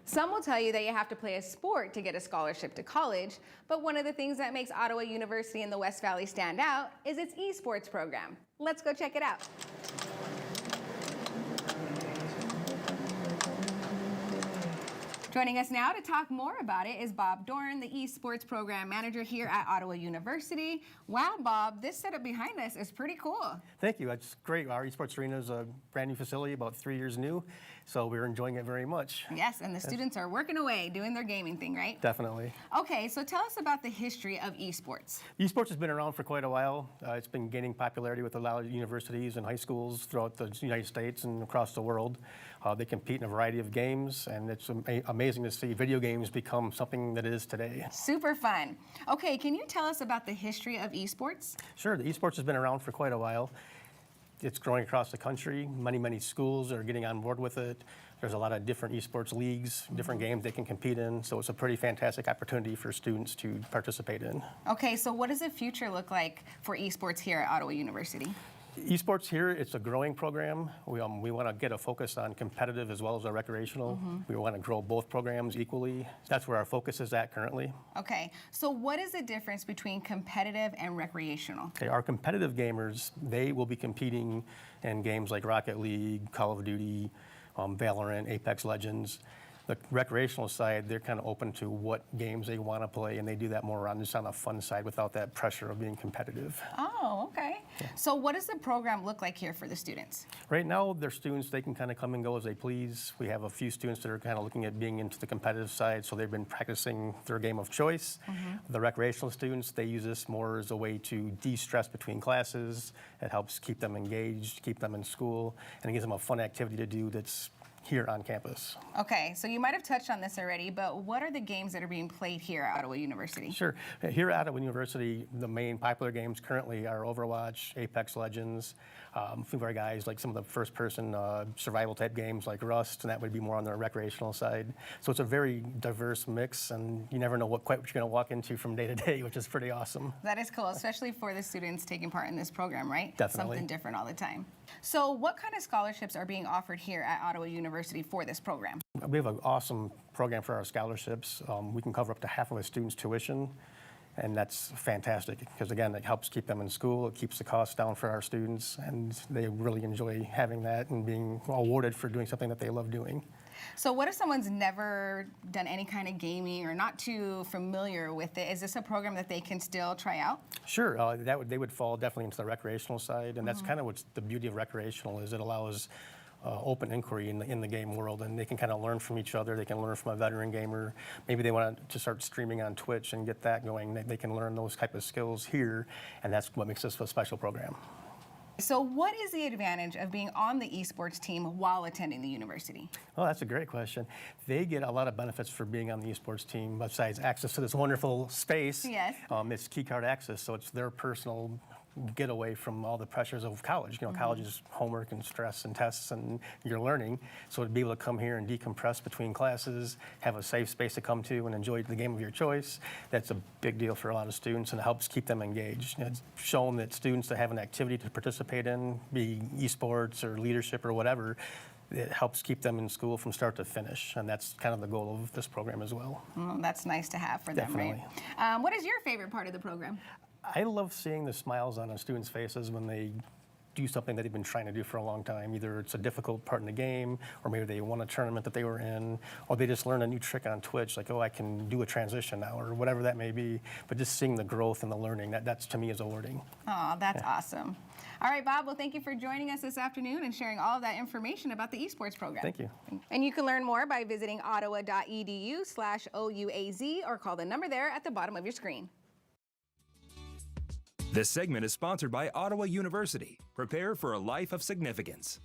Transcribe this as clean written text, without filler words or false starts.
Some will tell you that you have to play a sport to get a scholarship to college, but one of the things that makes Ottawa University in the West Valley stand out is its esports program. Let's go check it out. Joining us now to talk more about it is Bob Dorn, the esports program manager here at Ottawa University. Wow, Bob, this setup behind us is pretty cool. Thank you. It's great. Our esports arena is a brand new facility, about 3 years new, so we're enjoying it very much. Yes, and the students are working away, doing their gaming thing, right? Definitely. Okay, so tell us about the history of esports. Esports has been around for quite a while. It's been gaining popularity with a lot of universities and high schools throughout the United States and across the world. They compete in a variety of games, and it's amazing to see video games become something that it is today. Super fun. Okay, can you tell us about the history of esports? Sure, the esports has been around for quite a while. It's growing across the country. Many schools are getting on board with it. There's a lot of different esports leagues, different games they can compete in, so it's a pretty fantastic opportunity for students to participate in. Okay, so what does the future look like for esports here at Ottawa University? Esports here, it's a growing program. We want to get a focus on competitive as well as a recreational. We want to grow both programs equally. That's where our focus is at currently. Okay, so what is the difference between competitive and recreational? Okay, our competitive gamers, they will be competing in games like Rocket League, Call of Duty, Valorant, Apex Legends. The recreational side, they're kind of open to what games they want to play, and they do that more on just on a fun side without that pressure of being competitive. Oh, okay. Yeah. So what does the program look like here for the students? Right now, their students, they can kind of come and go as they please. We have a few students that are kind of looking at being into the competitive side, so they've been practicing their game of choice. The recreational students, they use this more as a way to de-stress between classes. It helps keep them engaged, keep them in school, and it gives them a fun activity to do that's here on campus. Okay, so you might have touched on this already, but what are the games that are being played here at Ottawa University? Sure. Here at Ottawa University, the main popular games currently are Overwatch, Apex Legends, a few of our guys like some of the first-person survival type games like Rust, and that would be more on the recreational side. So it's a very diverse mix, and you never know what you're going to walk into from day to day, which is pretty awesome. That is cool, especially for the students taking part in this program, right? Definitely. Something different all the time. So what kind of scholarships are being offered here at Ottawa University for this program? We have an awesome program for our scholarships. We can cover up to half of a student's tuition, and that's fantastic because, again, it helps keep them in school. It keeps the costs down for our students, and they really enjoy having that and being awarded for doing something that they love doing. So what if someone's never done any kind of gaming or not too familiar with it? Is this a program that they can still try out? Sure, they would fall definitely into the recreational side, and that's kind of what's the beauty of recreational is it allows open inquiry in the game world, and they can kind of learn from each other. They can learn from a veteran gamer. Maybe they want to start streaming on Twitch and get that going. They can learn those type of skills here, and that's what makes this a special program. So what is the advantage of being on the esports team while attending the university? Oh, that's a great question. They get a lot of benefits for being on the esports team besides access to this wonderful space. Yes. It's key card access, so it's their personal getaway from all the pressures of college. You know, college is homework and stress and tests and you're learning. So to be able to come here and decompress between classes, have a safe space to come to and enjoy the game of your choice, that's a big deal for a lot of students, and it helps keep them engaged. It's shown that students that have an activity to participate in, be esports or leadership or whatever, it helps keep them in school from start to finish, and that's kind of the goal of this program as well. That's nice to have for them, Definitely. Right? What is your favorite part of the program? I love seeing the smiles on our students' faces when they do something that they've been trying to do for a long time. Either it's a difficult part in the game, or maybe they won a tournament that they were in, or they just learned a new trick on Twitch, like, oh, I can do a transition now, or whatever that may be. But just seeing the growth and the learning, that's to me is rewarding. Oh, that's awesome. All right, Bob, well, thank you for joining us this afternoon and sharing all of that information about the esports program. Thank you. And you can learn more by visiting ottawa.edu/OUAZ or call the number there at the bottom of your screen. This segment is sponsored by Ottawa University. Prepare for a life of significance.